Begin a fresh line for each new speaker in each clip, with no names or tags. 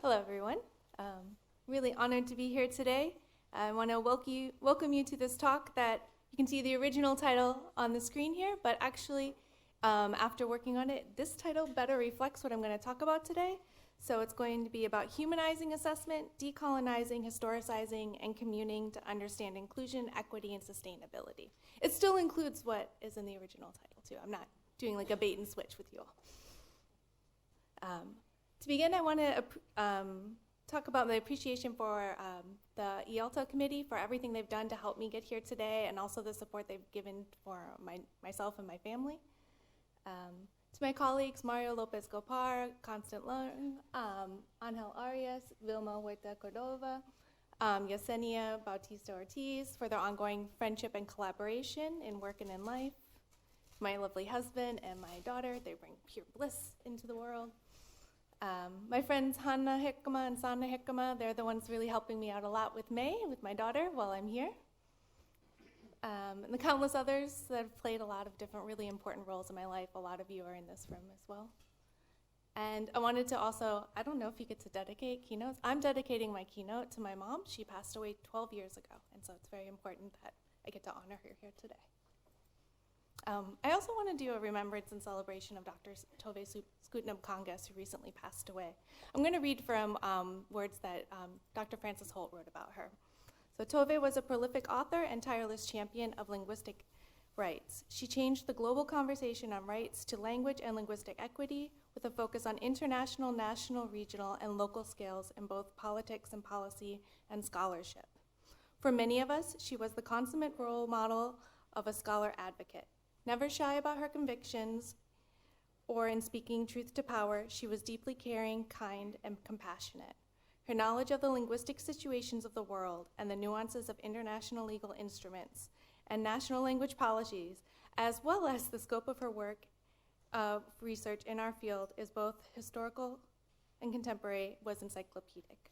Hello, everyone. Really honored to be here today. I want to welcome you to this talk that you can see the original title on the screen here, but actually, after working on it, this title better reflects what I'm going to talk about today. So it's going to be about humanizing assessment, decolonizing, historicizing, and communing to understand inclusion, equity, and sustainability. It still includes what is in the original title, too. I'm not doing like a bait and switch with you all. To begin, I want to talk about my appreciation for the EALTA committee for everything they've done to help me get here today, and also the support they've given for myself and my family. To my colleagues, Mario Lopez Gopar, Constant Leung, Angel Arias, Vilma Huerta Cordova, Yesenia Bautista Ortiz for their ongoing friendship and collaboration in work and in life. My lovely husband and my daughter, they bring pure bliss into the world. My friends Hanna Hickama and Sanna Hickama, they're the ones really helping me out a lot with May, with my daughter, while I'm here. And the countless others that have played a lot of different really important roles in my life. A lot of you are in this room as well. And I wanted to also, I don't know if you get to dedicate keynotes. I'm dedicating my keynote to my mom. She passed away 12 years ago, and so it's very important that I get to honor her here today. I also want to do a remembrance and celebration of Dr. Tove Skutnam-Kangas, who recently passed away. I'm going to read from words that Dr. Frances Holt wrote about her. So Tove was a prolific author and tireless champion of linguistic rights. She changed the global conversation on rights to language and linguistic equity with a focus on international, national, regional, and local scales in both politics and policy and scholarship. For many of us, she was the consummate role model of a scholar advocate. Never shy about her convictions or in speaking truth to power, she was deeply caring, kind, and compassionate. Her knowledge of the linguistic situations of the world and the nuances of international legal instruments and national language policies, as well as the scope of her work of research in our field, is both historical and contemporary, was encyclopedic.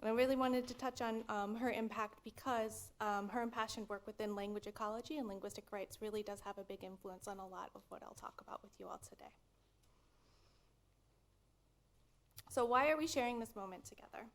And I really wanted to touch on her impact because her impassioned work within language ecology and linguistic rights really does have a big influence on a lot of what I'll talk about with you all today. So why are we sharing this moment together?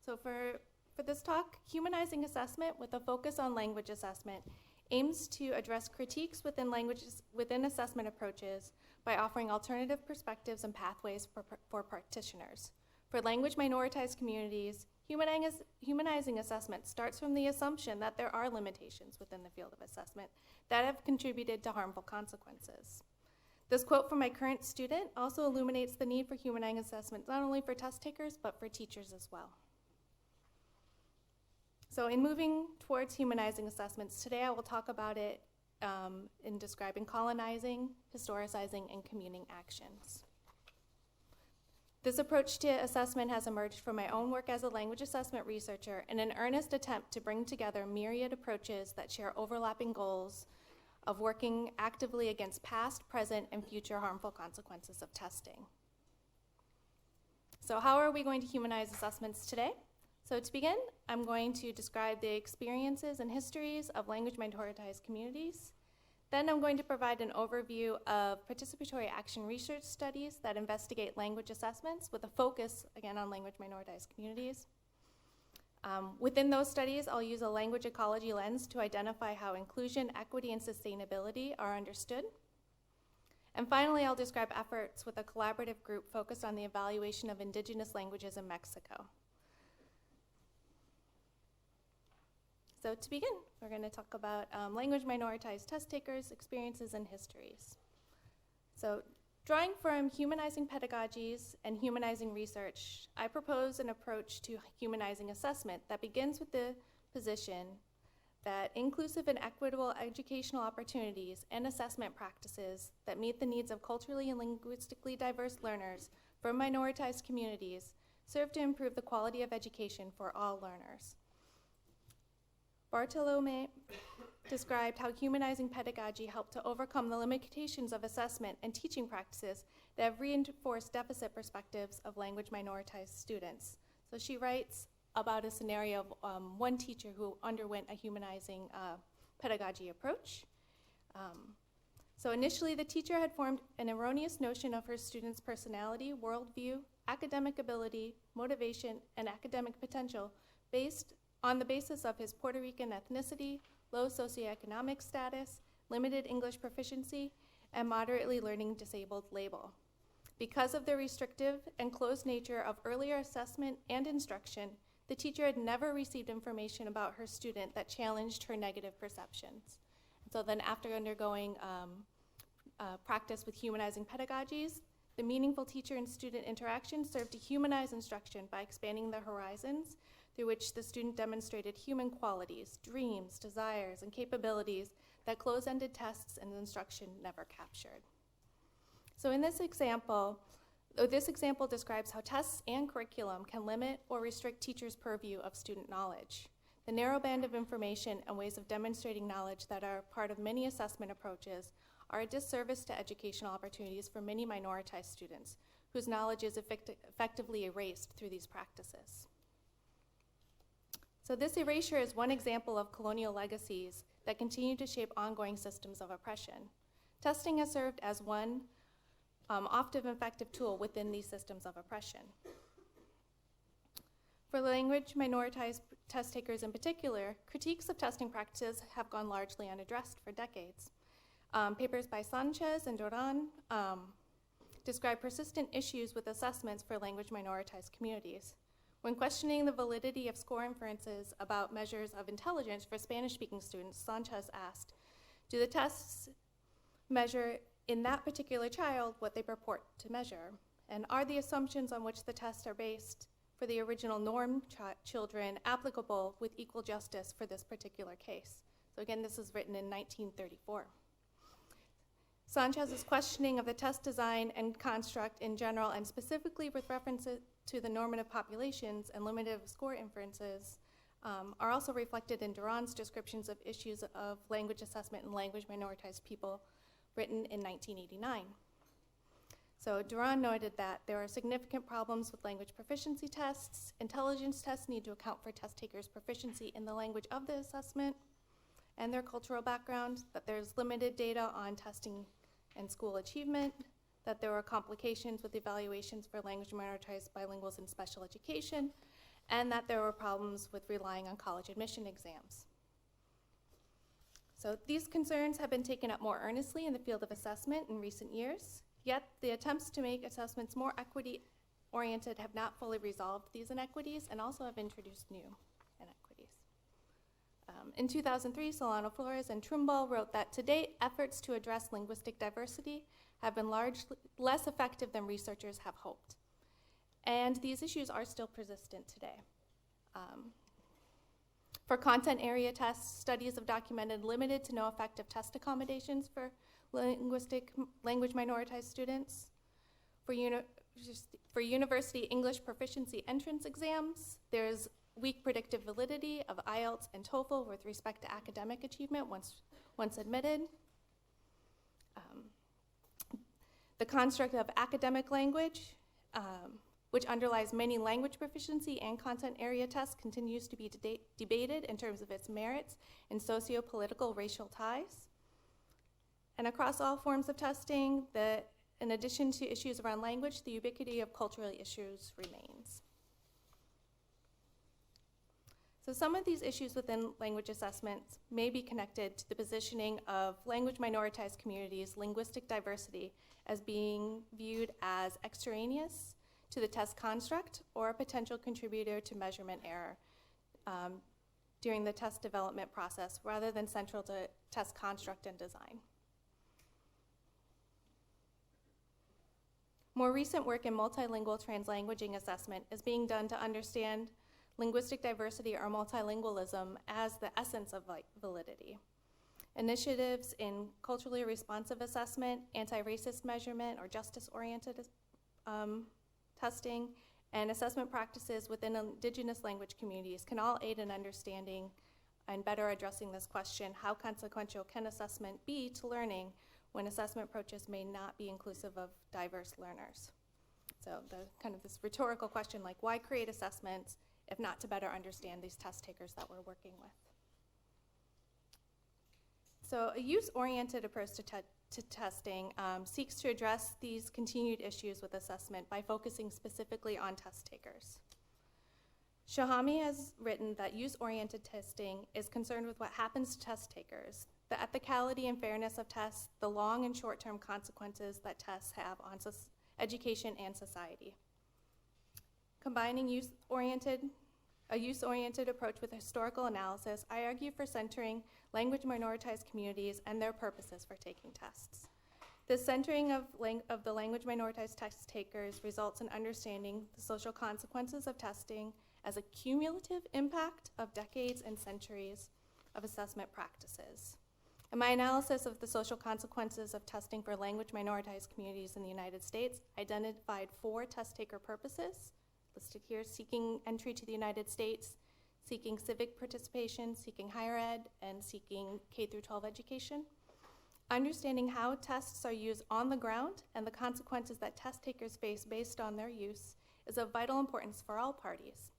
So for this talk, Humanizing Assessment with a focus on language assessment aims to address critiques within assessment approaches by offering alternative perspectives and pathways for practitioners. For language minoritized communities, humanizing assessment starts from the assumption that there are limitations within the field of assessment that have contributed to harmful consequences. This quote from my current student also illuminates the need for humanizing assessment, not only for test takers, but for teachers as well. So in moving towards humanizing assessments, today I will talk about it in describing colonizing, historicizing, and communing actions. This approach to assessment has emerged from my own work as a language assessment researcher in an earnest attempt to bring together myriad approaches that share overlapping goals of working actively against past, present, and future harmful consequences of testing. So how are we going to humanize assessments today? So to begin, I'm going to describe the experiences and histories of language minoritized communities. Then I'm going to provide an overview of participatory action research studies that investigate language assessments with a focus, again, on language minoritized communities. Within those studies, I'll use a language ecology lens to identify how inclusion, equity, and sustainability are understood. And finally, I'll describe efforts with a collaborative group focused on the evaluation of indigenous languages in Mexico. So to begin, we're going to talk about language minoritized test takers, experiences, and histories. So drawing from humanizing pedagogies and humanizing research, I propose an approach to humanizing assessment that begins with the position that inclusive and equitable educational opportunities and assessment practices that meet the needs of culturally and linguistically diverse learners from minoritized communities serve to improve the quality of education for all learners. Bartolome described how humanizing pedagogy helped to overcome the limitations of assessment and teaching practices that have reinforced deficit perspectives of language minoritized students. So she writes about a scenario of one teacher who underwent a humanizing pedagogy approach. So initially, the teacher had formed an erroneous notion of her student's personality, worldview, academic ability, motivation, and academic potential based on the basis of his Puerto Rican ethnicity, low socioeconomic status, limited English proficiency, and moderately learning disabled label. Because of the restrictive and closed nature of earlier assessment and instruction, the teacher had never received information about her student that challenged her negative perceptions. So then after undergoing practice with humanizing pedagogies, the meaningful teacher and student interaction served to humanize instruction by expanding the horizons through which the student demonstrated human qualities, dreams, desires, and capabilities that close-ended tests and instruction never captured. So in this example describes how tests and curriculum can limit or restrict teachers' purview of student knowledge. The narrow band of information and ways of demonstrating knowledge that are part of many assessment approaches are a disservice to educational opportunities for many minoritized students whose knowledge is effectively erased through these practices. So this erasure is one example of colonial legacies that continue to shape ongoing systems of oppression. Testing has served as one often effective tool within these systems of oppression. For language minoritized test takers in particular, critiques of testing practices have gone largely unaddressed for decades. Papers by Sanchez and Duran describe persistent issues with assessments for language minoritized communities. When questioning the validity of score inferences about measures of intelligence for Spanish-speaking students, Sanchez asked, do the tests measure in that particular child what they purport to measure? And are the assumptions on which the tests are based for the original norm children applicable with equal justice for this particular case? So again, this is written in 1934. Sanchez's questioning of the test design and construct in general, and specifically with reference to the normative populations and limited score inferences, are also reflected in Duran's descriptions of issues of language assessment and language minoritized people written in 1989. So Duran noted that there are significant problems with language proficiency tests. Intelligence tests need to account for test takers' proficiency in the language of the assessment and their cultural background, that there's limited data on testing and school achievement, that there were complications with evaluations for language minoritized bilinguals in special education, and that there were problems with relying on college admission exams. So these concerns have been taken up more earnestly in the field of assessment in recent years, yet the attempts to make assessments more equity-oriented have not fully resolved these inequities and also have introduced new inequities. In 2003, Solano Flores and Trumball wrote that to date, efforts to address linguistic diversity have been largely less effective than researchers have hoped. And these issues are still persistent today. For content area tests, studies have documented limited to no effective test accommodations for language minoritized students. For university English proficiency entrance exams, there's weak predictive validity of IELTS and TOEFL with respect to academic achievement once admitted. The construct of academic language, which underlies many language proficiency and content area tests, continues to be debated in terms of its merits and socio-political racial ties. And across all forms of testing, in addition to issues around language, the ubiquity of cultural issues remains. So some of these issues within language assessments may be connected to the positioning of language minoritized communities' linguistic diversity as being viewed as extraneous to the test construct or a potential contributor to measurement error during the test development process rather than central to test construct and design. More recent work in multilingual translanguaging assessment is being done to understand linguistic diversity or multilingualism as the essence of validity. Initiatives in culturally responsive assessment, anti-racist measurement or justice-oriented testing, and assessment practices within indigenous language communities can all aid in understanding and better addressing this question: how consequential can assessment be to learning when assessment approaches may not be inclusive of diverse learners? So this rhetorical question, like, why create assessments if not to better understand these test takers that we're working with? So a use-oriented approach to to testing seeks to address these continued issues with assessment by focusing specifically on test takers. Shahami has written that use-oriented testing is concerned with what happens to test takers, the ethicality and fairness of tests, the long and short-term consequences that tests have on education and society. Combining a use-oriented approach with historical analysis, I argue for centering language minoritized communities and their purposes for taking tests. This centering of the language minoritized test takers results in understanding the social consequences of testing as a cumulative impact of decades and centuries of assessment practices. In my analysis of the social consequences of testing for language minoritized communities in the United States, I identified 4 test taker purposes, listed here: seeking entry to the United States, seeking civic participation, seeking higher ed, and seeking K-12 education. Understanding how tests are used on the ground and the consequences that test takers face based on their use is of vital importance for all parties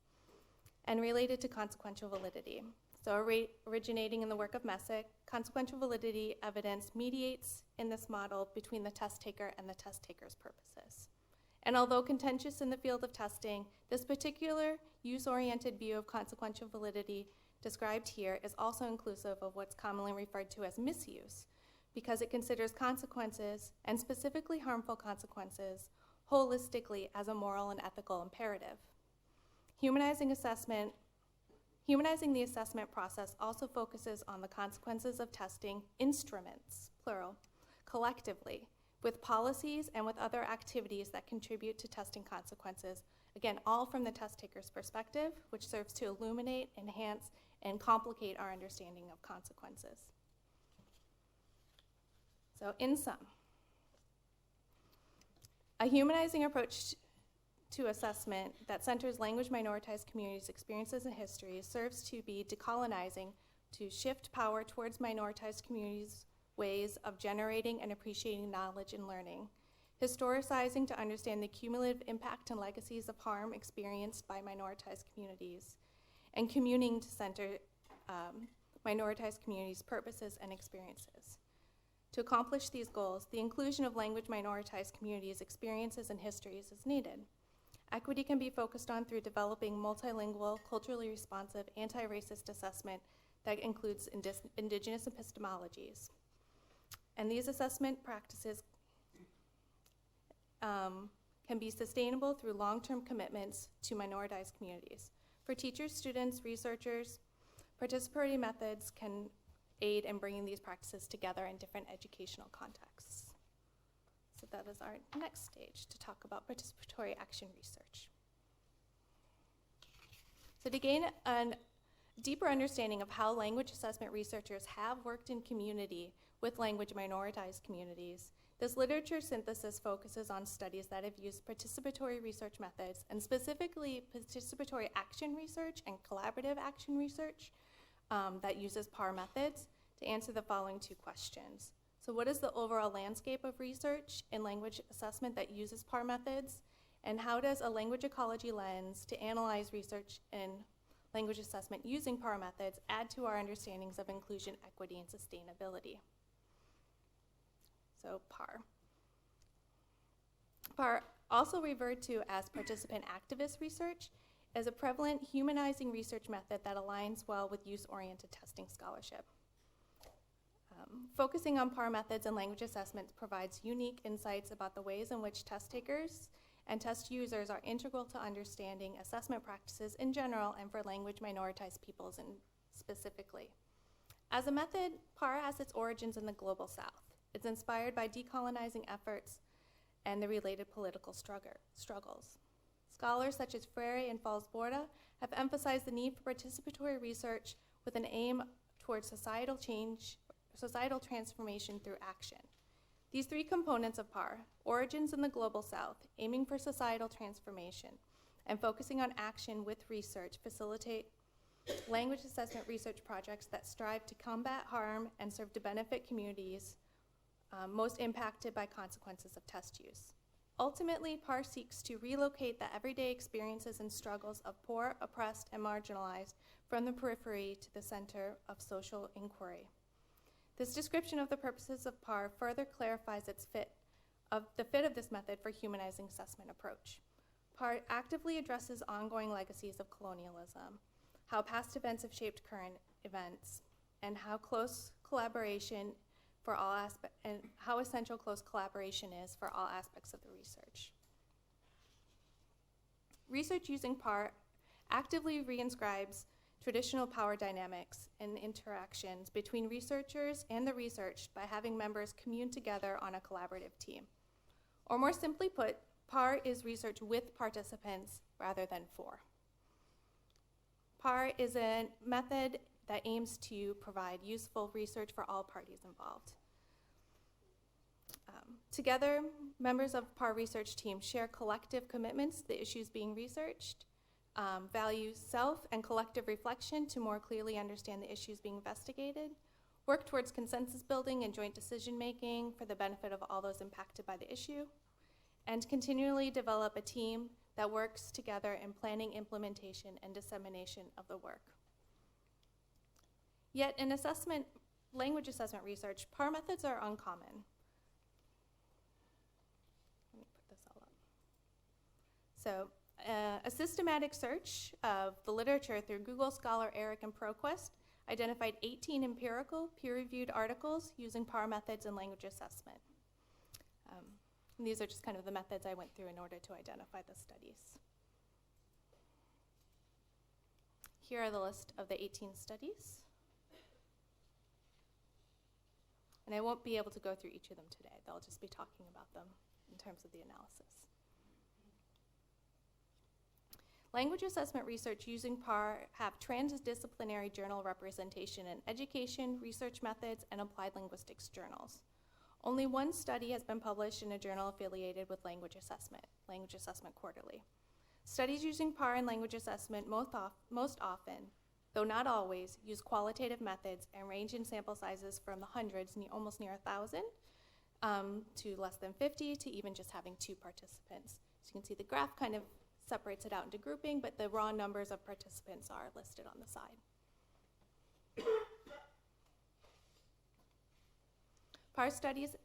and related to consequential validity. So originating in the work of Messick, consequential validity evidence mediates in this model between the test taker and the test taker's purposes. And although contentious in the field of testing, this particular use-oriented view of consequential validity described here is also inclusive of what's commonly referred to as misuse, because it considers consequences, and specifically harmful consequences, holistically as a moral and ethical imperative. Humanizing the assessment process also focuses on the consequences of testing instruments, plural, collectively, with policies and with other activities that contribute to testing consequences, again, all from the test taker's perspective, which serves to illuminate, enhance, and complicate our understanding of consequences. So in sum, a humanizing approach to assessment that centers language minoritized communities' experiences and histories serves to be decolonizing, to shift power towards minoritized communities' ways of generating and appreciating knowledge and learning, historicizing to understand the cumulative impact and legacies of harm experienced by minoritized communities, and communing to center minoritized communities' purposes and experiences. To accomplish these goals, the inclusion of language minoritized communities' experiences and histories is needed. Equity can be focused on through developing multilingual, culturally responsive, anti-racist assessment that includes indigenous epistemologies. And these assessment practices can be sustainable through long-term commitments to minoritized communities. For teachers, students, researchers, participatory methods can aid in bringing these practices together in different educational contexts. So that is our next stage to talk about participatory action research. So to gain a deeper understanding of how language assessment researchers have worked in community with language minoritized communities, this literature synthesis focuses on studies that have used participatory research methods, and specifically participatory action research and collaborative action research that uses PAR methods to answer the following 2 questions. So what is the overall landscape of research in language assessment that uses PAR methods? And how does a language ecology lens to analyze research in language assessment using PAR methods add to our understandings of inclusion, equity, and sustainability? So PAR. PAR, also referred to as participant activist research, is a prevalent humanizing research method that aligns well with use-oriented testing scholarship. Focusing on PAR methods and language assessments provides unique insights about the ways in which test takers and test users are integral to understanding assessment practices in general and for language minoritized peoples specifically. As a method, PAR has its origins in the Global South. It's inspired by decolonizing efforts and the related political struggles. Scholars such as Freire and Falls-Borda have emphasized the need for participatory research with an aim towards societal transformation through action. These 3 components of PAR, origins in the Global South, aiming for societal transformation, and focusing on action with research, facilitate language assessment research projects that strive to combat harm and serve to benefit communities most impacted by consequences of test use. Ultimately, PAR seeks to relocate the everyday experiences and struggles of poor, oppressed, and marginalized from the periphery to the center of social inquiry. This description of the purposes of PAR further clarifies the fit of this method for humanizing assessment approach. PAR actively addresses ongoing legacies of colonialism, how past events have shaped current events, and how close collaboration for all aspects, and how essential close collaboration is for all aspects of the research. Research using PAR actively reinscribes traditional power dynamics and interactions between researchers and the researched by having members commune together on a collaborative team. Or more simply put, PAR is research with participants rather than for. PAR is a method that aims to provide useful research for all parties involved. Together, members of PAR research team share collective commitments to the issues being researched, value self and collective reflection to more clearly understand the issues being investigated, work towards consensus building and joint decision making for the benefit of all those impacted by the issue, and continually develop a team that works together in planning, implementation, and dissemination of the work. Yet in language assessment research, PAR methods are uncommon. Let me put this all up. So, a systematic search of the literature through Google Scholar, ERIC, and ProQuest identified 18 empirical, peer-reviewed articles using PAR methods in language assessment. And these are just kind of the methods I went through in order to identify the studies. Here are the list of the 18 studies. And I won't be able to go through each of them today. They'll just be talking about them in terms of the analysis. Language assessment research using PAR have transdisciplinary journal representation in education, research methods, and applied linguistics journals. Only one study has been published in a journal affiliated with Language Assessment Quarterly. Studies using PAR in language assessment most often, though not always, use qualitative methods and range in sample sizes from the hundreds, almost near 1,000, to less than 50, to even just having 2 participants. So you can see the graph kind of separates it out into grouping, but the raw numbers of participants are listed on the side. PAR studies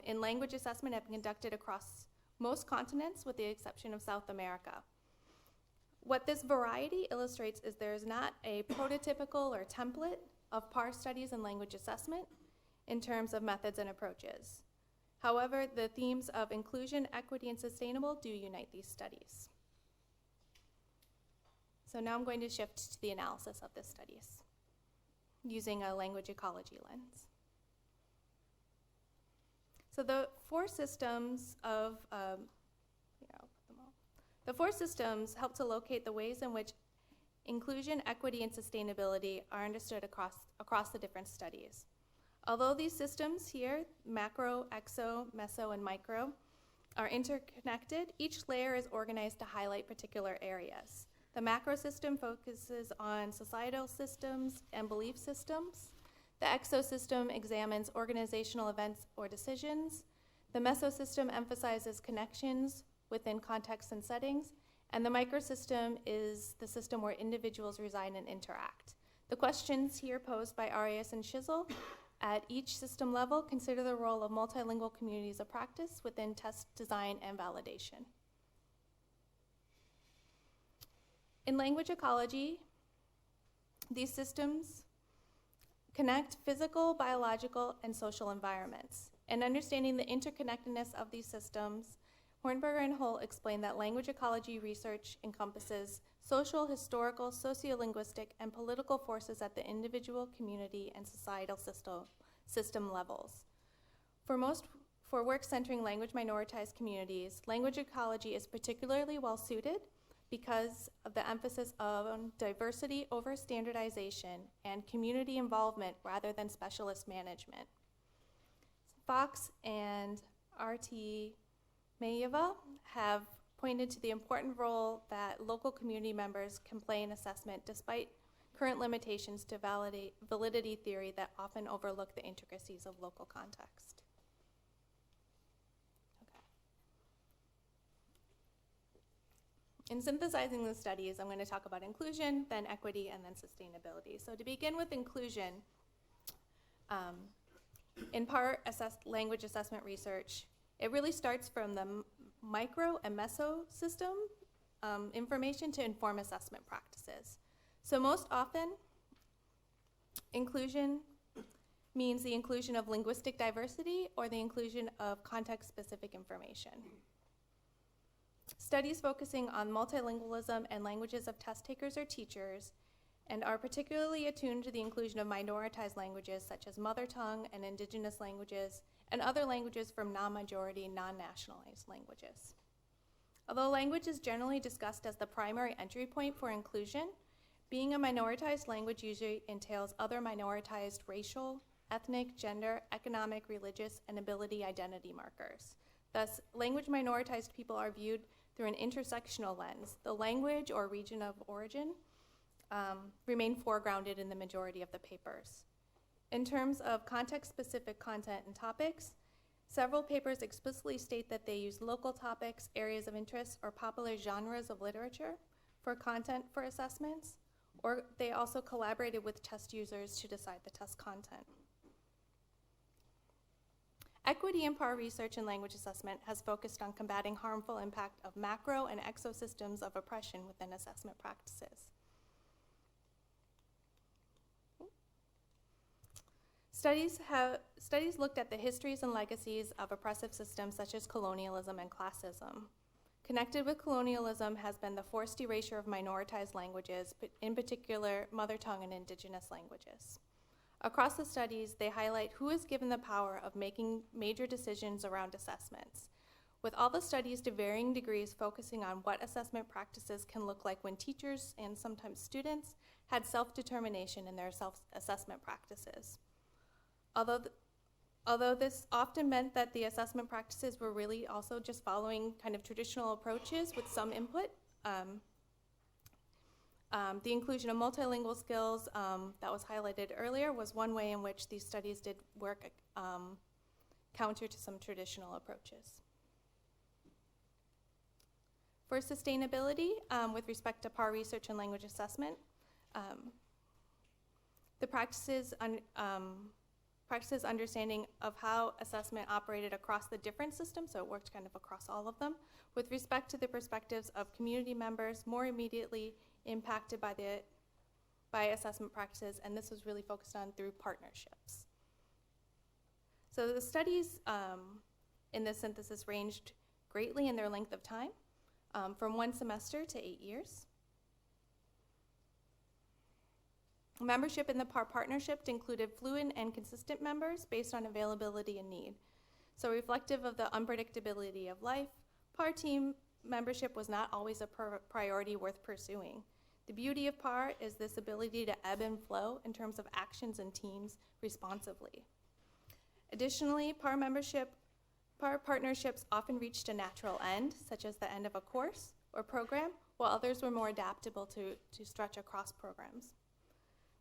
in language assessment have been conducted across most continents with the exception of South America. What this variety illustrates is there is not a prototypical or template of PAR studies in language assessment in terms of methods and approaches. However, the themes of inclusion, equity, and sustainable do unite these studies. So now I'm going to shift to the analysis of the studies using a language ecology lens. So the 4 systems of, the 4 systems help to locate the ways in which inclusion, equity, and sustainability are understood across the different studies. Although these systems here, macro, exo, meso, and micro, are interconnected, each layer is organized to highlight particular areas. The macro system focuses on societal systems and belief systems. The exosystem examines organizational events or decisions. The mesosystem emphasizes connections within contexts and settings. And the microsystem is the system where individuals reside and interact. The questions here posed by Arias and Schissel at each system level consider the role of multilingual communities of practice within test design and validation. In language ecology, these systems connect physical, biological, and social environments. And understanding the interconnectedness of these systems, Hornberger and Holt explain that language ecology research encompasses social, historical, sociolinguistic, and political forces at the individual, community, and societal system levels. For work centering language minoritized communities, language ecology is particularly well suited because of the emphasis on diversity over standardization and community involvement rather than specialist management. Fox and R.T. Mayeva have pointed to the important role that local community members can play in assessment despite current limitations to validate validity theory that often overlook the intricacies of local context. In synthesizing the studies, I'm going to talk about inclusion, then equity, and then sustainability. So to begin with inclusion, in part language assessment research, it really starts from the micro and mesosystem information to inform assessment practices. So most often, inclusion means the inclusion of linguistic diversity or the inclusion of context-specific information. Studies focusing on multilingualism and languages of test takers or teachers and are particularly attuned to the inclusion of minoritized languages such as mother tongue and indigenous languages and other languages from non-majority, non-nationalized languages. Although language is generally discussed as the primary entry point for inclusion, being a minoritized language usually entails other minoritized racial, ethnic, gender, economic, religious, and ability identity markers. Thus, language minoritized people are viewed through an intersectional lens. The language or region of origin remain foregrounded in the majority of the papers. In terms of context-specific content and topics, several papers explicitly state that they use local topics, areas of interest, or popular genres of literature for content for assessments, or they also collaborated with test users to decide the test content. Equity in PAR research and language assessment has focused on combating harmful impact of macro and exosystems of oppression within assessment practices. Studies looked at the histories and legacies of oppressive systems such as colonialism and classism. Connected with colonialism has been the forced erasure of minoritized languages, but in particular, mother tongue and indigenous languages. Across the studies, they highlight who is given the power of making major decisions around assessments, with all the studies to varying degrees focusing on what assessment practices can look like when teachers and sometimes students had self-determination in their self-assessment practices. Although this often meant that the assessment practices were really also just following kind of traditional approaches with some input, the inclusion of multilingual skills that was highlighted earlier was one way in which these studies did work counter to some traditional approaches. For sustainability, with respect to PAR research and language assessment, the practices understanding of how assessment operated across the different systems, so it worked kind of across all of them, with respect to the perspectives of community members more immediately impacted by assessment practices, and this was really focused on through partnerships. So the studies in this synthesis ranged greatly in their length of time, from 1 semester to 8 years. Membership in the PAR partnership included fluent and consistent members based on availability and need. So reflective of the unpredictability of life, PAR team membership was not always a priority worth pursuing. The beauty of PAR is this ability to ebb and flow in terms of actions and teams responsively. Additionally, PAR partnerships often reached a natural end, such as the end of a course or program, while others were more adaptable to stretch across programs.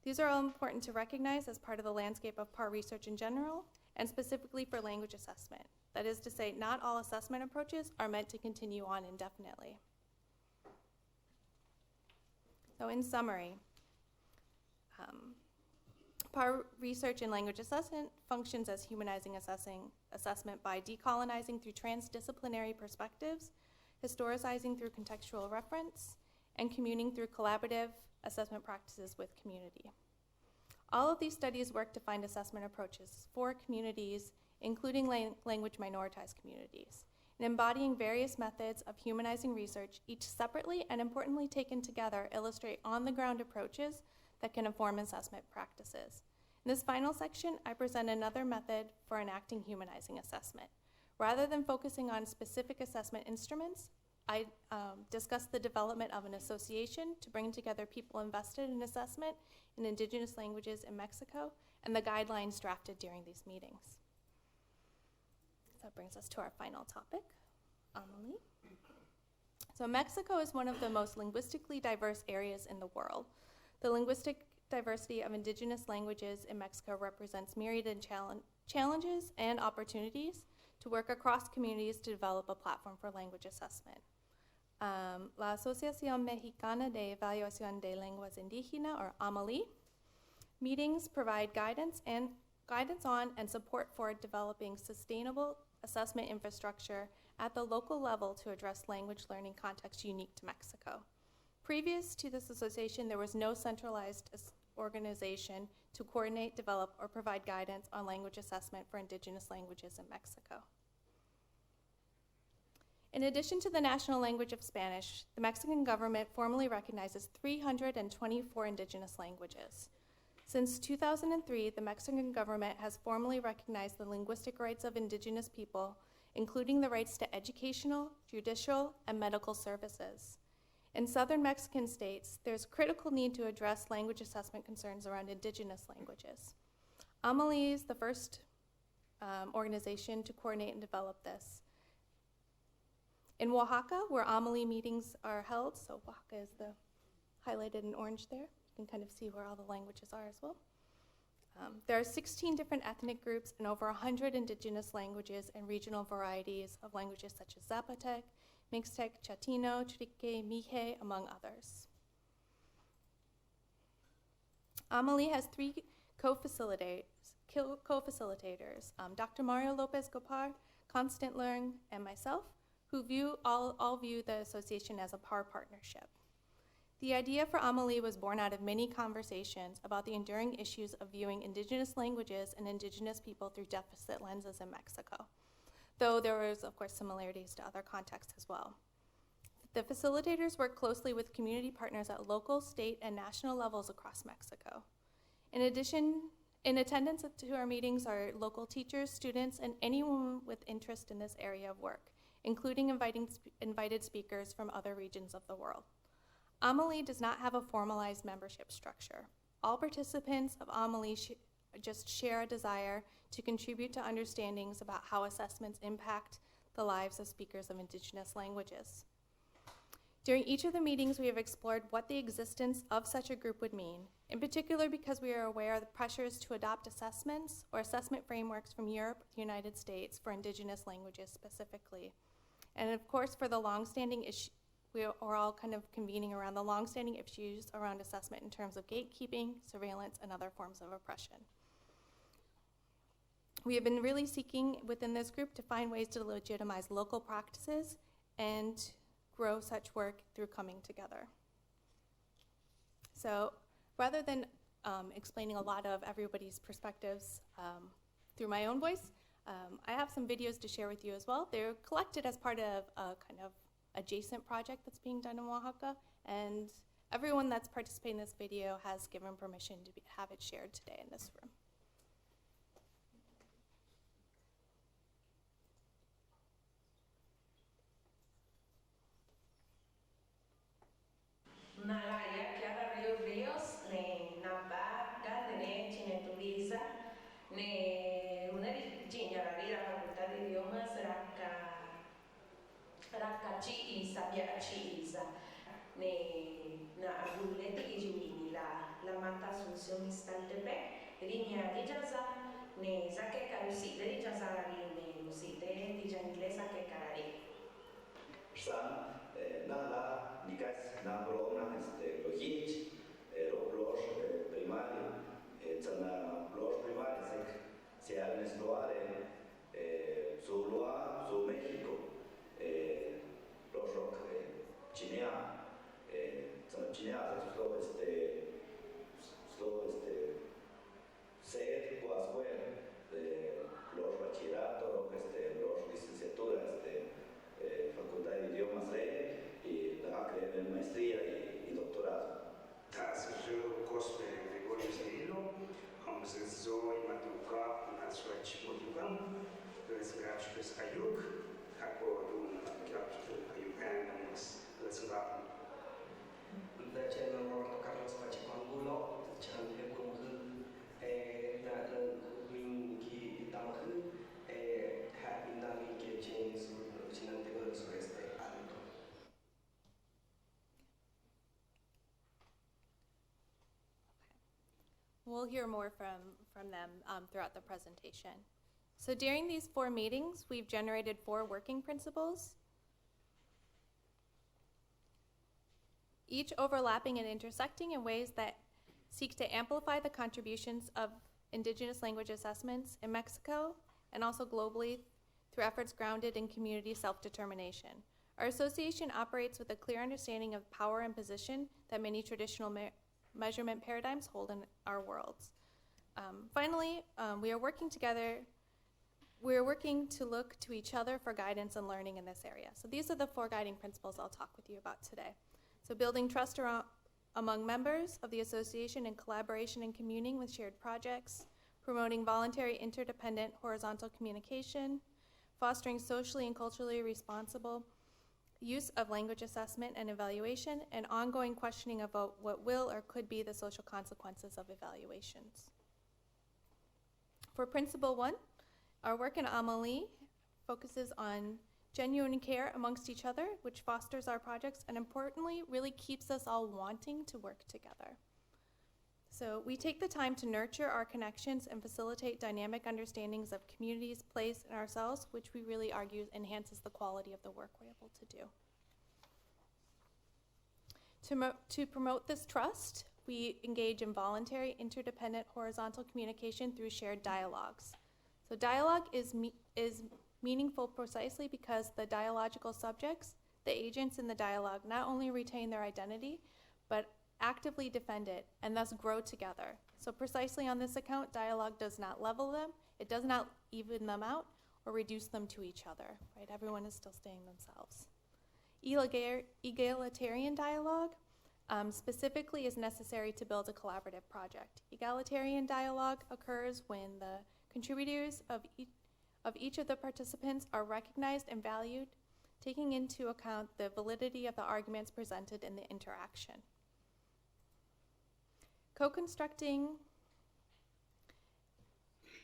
These are all important to recognize as part of the landscape of PAR research in general, and specifically for language assessment. That is to say, not all assessment approaches are meant to continue on indefinitely. So in summary, PAR research in language assessment functions as humanizing assessment by decolonizing through transdisciplinary perspectives, historicizing through contextual reference, and communing through collaborative assessment practices with community. All of these studies work to find assessment approaches for communities, including language minoritized communities, and embodying various methods of humanizing research, each separately and importantly taken together, illustrate on-the-ground approaches that can inform assessment practices. In this final section, I present another method for enacting humanizing assessment. Rather than focusing on specific assessment instruments, I discussed the development of an association to bring together people invested in assessment in indigenous languages in Mexico and the guidelines drafted during these meetings. So that brings us to our final topic, Amelie. So Mexico is one of the most linguistically diverse areas in the world. The linguistic diversity of indigenous languages in Mexico represents myriad challenges and opportunities to work across communities to develop a platform for language assessment. La Asociación Mexicana de Evaluación de Lenguas Indígenas, or AMALI, meetings provide guidance and guidance on and support for developing sustainable assessment infrastructure at the local level to address language learning contexts unique to Mexico. Previous to this association, there was no centralized organization to coordinate, develop, or provide guidance on language assessment for indigenous languages in Mexico. In addition to the national language of Spanish, the Mexican government formally recognizes 324 indigenous languages. Since 2003, the Mexican government has formally recognized the linguistic rights of indigenous people, including the rights to educational, judicial, and medical services. In southern Mexican states, there's critical need to address language assessment concerns around indigenous languages. AMALI is the first organization to coordinate and develop this. In Oaxaca, where AMALI meetings are held, so Oaxaca is the highlighted in orange there. You can kind of see where all the languages are as well. There are 16 different ethnic groups and over 100 indigenous languages and regional varieties of languages such as Zapotec, Mixtec, Chatino, Trique, Mije, among others. AMALI has 3 co-facilitators, Dr. Mario Lopez Gopar, Constant Leung, and myself, who all view the association as a partnership. The idea for AMALI was born out of many conversations about the enduring issues of viewing indigenous languages and indigenous people through deficit lenses in Mexico, though there was, of course, similarities to other contexts as well. The facilitators work closely with community partners at local, state, and national levels across Mexico. In addition, in attendance to our meetings are local teachers, students, and anyone with interest in this area of work, including invited speakers from other regions of the world. AMALI does not have a formalized membership structure. All participants of AMALI just share a desire to contribute to understandings about how assessments impact the lives of speakers of indigenous languages. During each of the meetings, we have explored what the existence of such a group would mean, in particular because we are aware of the pressures to adopt assessments or assessment frameworks from Europe, the United States, for indigenous languages specifically. And of course, for the longstanding issue, we are all kind of convening around the longstanding issues around assessment in terms of gatekeeping, surveillance, and other forms of oppression. We have been really seeking within this group to find ways to legitimize local practices and grow such work through coming together. So rather than explaining a lot of everybody's perspectives through my own voice, I have some videos to share with you as well. They're collected as part of a kind of adjacent project that's being done in Oaxaca, and everyone that's participating in this video has given permission to have it shared today in this room.
Nalaya Kiara Rios, ne Napa, Gandene, Chine Turiza, ne Runeri Jinjararira, Facultad de Idiomas, Rakachi Isa, Biachi Isa, ne na Aguleti Ijuini, la Mata Asunción Mistaltepec, Rinia Dijaza, ne Zake Karusi, Dijazarari, ne Usite, Dijanile Zake Karari.
Nala, Nikas, Nabrona, Logich, Roblosh, Primario, Zana Blosh Primario, se habla Sloare, su Loa, su México, Los Rock, Chinea, Zana Chinea, Sed, Guascuer, Los Bachillerato, Los Licenciatura, Facultad de Idiomas y la creer en maestría y doctorado.
Tasjo Cospe Gregorio Cirilo, Hamzezo Matuka, Nasrach Motuvam, Resgrach Ayuk, Hakodun, Ayukan, Resgrach.
The channel Carlos Pachipangulo, the channel Gumhu, Minki Damahu, Happy James, Chinantegos, Alto.
We'll hear more from them throughout the presentation. So during these 4 meetings, we've generated 4 working principles, each overlapping and intersecting in ways that seek to amplify the contributions of Indigenous language assessments in Mexico and also globally through efforts grounded in community self-determination. Our association operates with a clear understanding of power and position that many traditional measurement paradigms hold in our worlds. Finally, we are working together. We are working to look to each other for guidance and learning in this area. So these are the 4 guiding principles I'll talk with you about today. So building trust among members of the association in collaboration and communing with shared projects, promoting voluntary, interdependent, horizontal communication, fostering socially and culturally responsible use of language assessment and evaluation, and ongoing questioning about what will or could be the social consequences of evaluations. For Principle 1, our work in Amalie focuses on genuine care amongst each other, which fosters our projects and importantly, really keeps us all wanting to work together. So we take the time to nurture our connections and facilitate dynamic understandings of communities, place, and ourselves, which we really argue enhances the quality of the work we're able to do. To promote this trust, we engage in voluntary, interdependent, horizontal communication through shared dialogues. So dialogue is meaningful precisely because the dialogical subjects, the agents in the dialogue, not only retain their identity, but actively defend it and thus grow together. So precisely on this account, dialogue does not level them, it does not even them out or reduce them to each other, right? Everyone is still staying themselves. Egalitarian dialogue specifically is necessary to build a collaborative project. Egalitarian dialogue occurs when the contributors of each of the participants are recognized and valued, taking into account the validity of the arguments presented in the interaction. Co-constructing,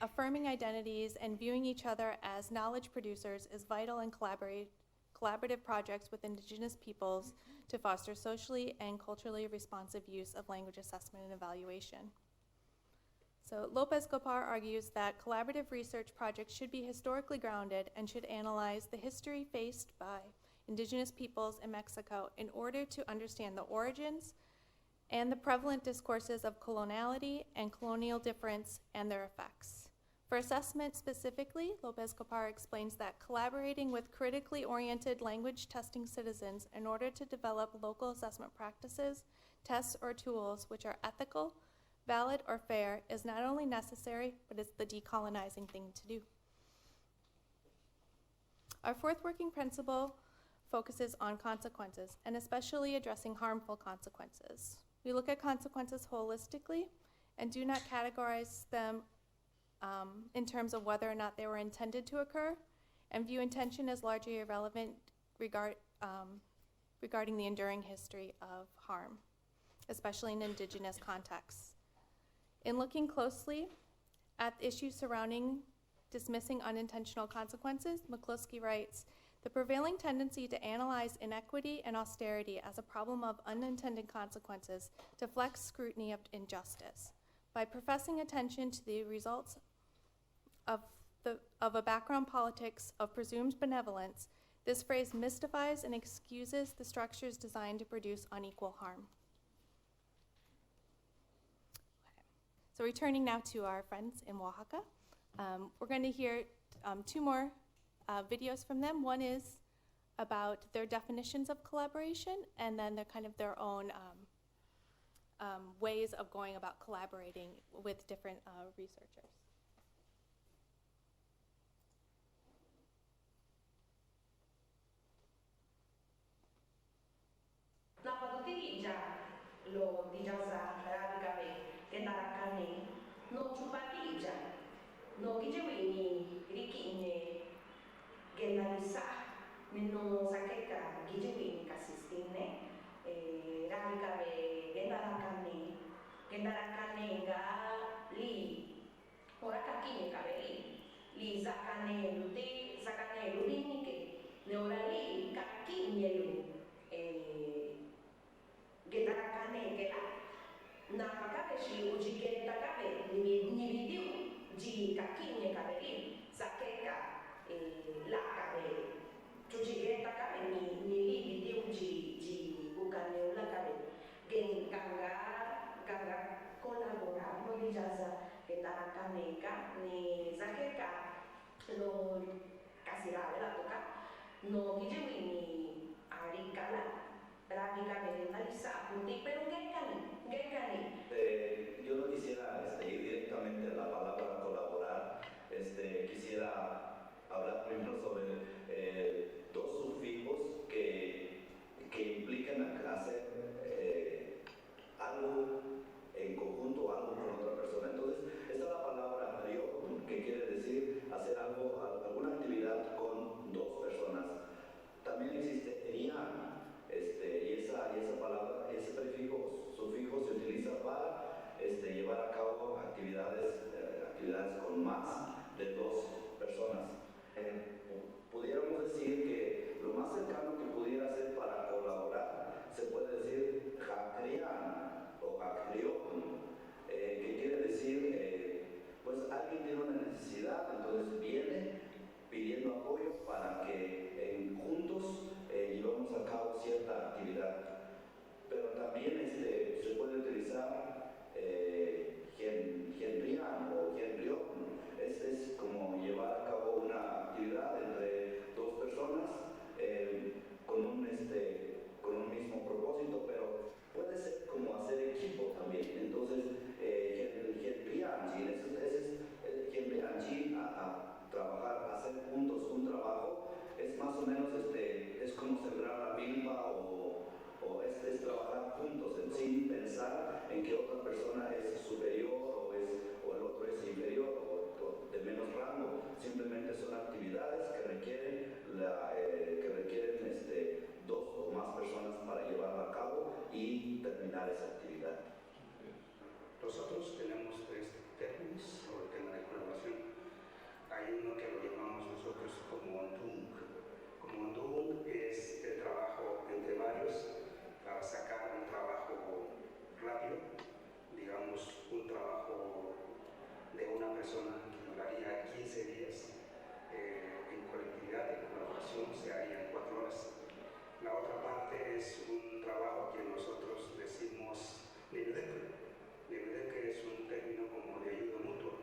affirming identities, and viewing each other as knowledge producers is vital in collaborative projects with Indigenous peoples to foster socially and culturally responsive use of language assessment and evaluation. So Lopez Gopar argues that collaborative research projects should be historically grounded and should analyze the history faced by Indigenous peoples in Mexico in order to understand the origins and the prevalent discourses of coloniality and colonial difference and their effects. For assessment specifically, Lopez Gopar explains that collaborating with critically oriented language testing citizens in order to develop local assessment practices, tests, or tools which are ethical, valid, or fair is not only necessary, but it's the decolonizing thing to do. Our 4th working principle focuses on consequences, and especially addressing harmful consequences. We look at consequences holistically and do not categorize them in terms of whether or not they were intended to occur, and view intention as largely irrelevant regarding the enduring history of harm, especially in Indigenous contexts. In looking closely at issues surrounding dismissing unintentional consequences, McCloskey writes, "The prevailing tendency to analyze inequity and austerity as a problem of unintended consequences deflects scrutiny of injustice. By professing attention to the results of a background politics of presumed benevolence, this phrase mystifies and excuses the structures designed to produce unequal harm." Okay. So returning now to our friends in Oaxaca, we're going to hear 2 more videos from them. One is about their definitions of collaboration, and then they're kind of their own ways of going about collaborating with different researchers.
Lo dijaza radicale gendarakane no chupatija no gijewini rikine gendanisa minno sakeka gijewini kasistine radicale gendarakane ga li horakakine kabeli li zakane lute zakane lulinike neorali kakine lu gendarakane gela na makabe shi ujigenda kabe ni video ji kakine kabeli zakeka la kabe tujigenda kabe ni video ji ukane la kabe gen ganga colaborar no dijaza gendarakane no gijuini arikala rabika berenalisa apunti pero ngekani.
Yo no quisiera ir directamente a la palabra colaborar, quisiera hablar primero sobre dos sufijos que implican hacer algo en conjunto, algo con otra persona. Entonces, está la palabra rio, que quiere decir hacer algo, alguna actividad con dos personas. También existe rian, y esa palabra, ese prefijo, sufijo se utiliza para llevar a cabo actividades con más de dos personas. Pudiéramos decir que lo más cercano que pudiera ser para colaborar se puede decir hakrian o hakriokun, que quiere decir pues alguien tiene una necesidad, entonces viene pidiendo apoyo para que juntos llevemos a cabo cierta actividad. Pero también se puede utilizar genrian o genriokun, es como llevar a cabo una actividad entre dos personas con un mismo propósito, pero puede ser como hacer equipo también. Entonces, a trabajar, a hacer juntos un trabajo, es más o menos es como sembrar la milpa o es trabajar juntos sin pensar en que otra persona es superior o el otro es inferior o de menos rango. Simplemente son actividades que requieren dos o más personas para llevarla a cabo y terminar esa actividad.
Nosotros tenemos tres términos sobre el tema de colaboración. Hay uno que lo llamamos nosotros como ondung. Como ondung es el trabajo entre varios para sacar un trabajo rápido, digamos un trabajo de una persona que duraría 15 días en colectividad, en colaboración, se haría en 4 horas. La otra parte es un trabajo que nosotros decimos libre. Que es un término como de ayuda mutua.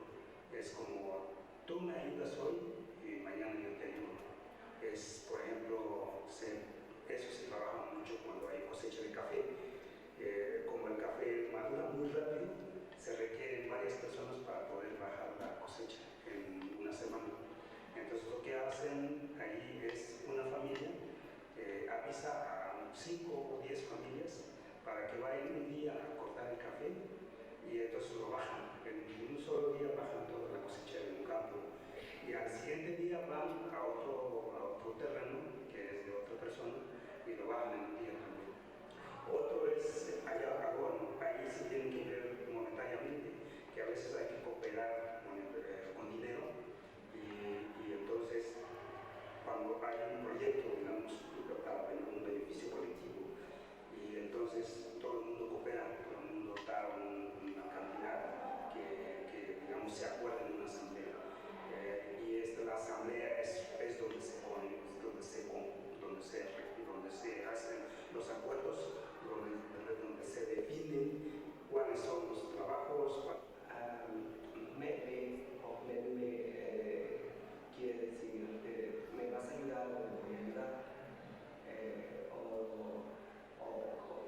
Es como tú me ayudas hoy y mañana yo te ayudo. Es, por ejemplo, eso se trabaja mucho cuando hay cosecha de café. Como el café madura muy rápido, se requieren varias personas para poder bajar la cosecha en una semana. Entonces lo que hacen ahí es una familia avisa a 5 o 10 familias para que vayan un día a cortar el café y entonces lo bajan. En un solo día bajan toda la cosecha en un campo y al siguiente día van a otro terreno que es de otra persona y lo bajan en un día también. Otro es allá, bueno, ahí sí tienen que ver monetariamente, que a veces hay que cooperar con dinero y entonces cuando hay un proyecto, digamos, para un beneficio colectivo y entonces todo el mundo coopera, todo el mundo da una cantidad que digamos se acuerda en una asamblea y la asamblea es donde se pone, donde se hacen los acuerdos, donde se definen cuáles son los trabajos.
Quiere decir, me vas a ayudar o me voy a ayudar.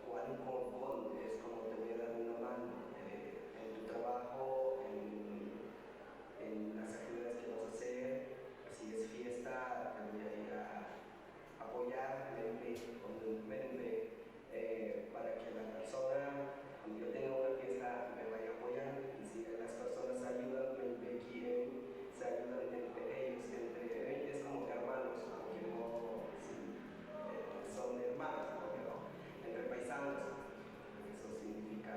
Juan con es como te voy a dar una mano en tu trabajo, en las actividades que vas a hacer. Si es fiesta, te voy a ir a apoyar, para que la persona, cuando yo tenga una fiesta, me vaya a apoyar. Y si las personas ayudan, se ayudan entre ellos, es como hermanos, porque no son hermanos, ¿no? Entre paisanos. Eso significa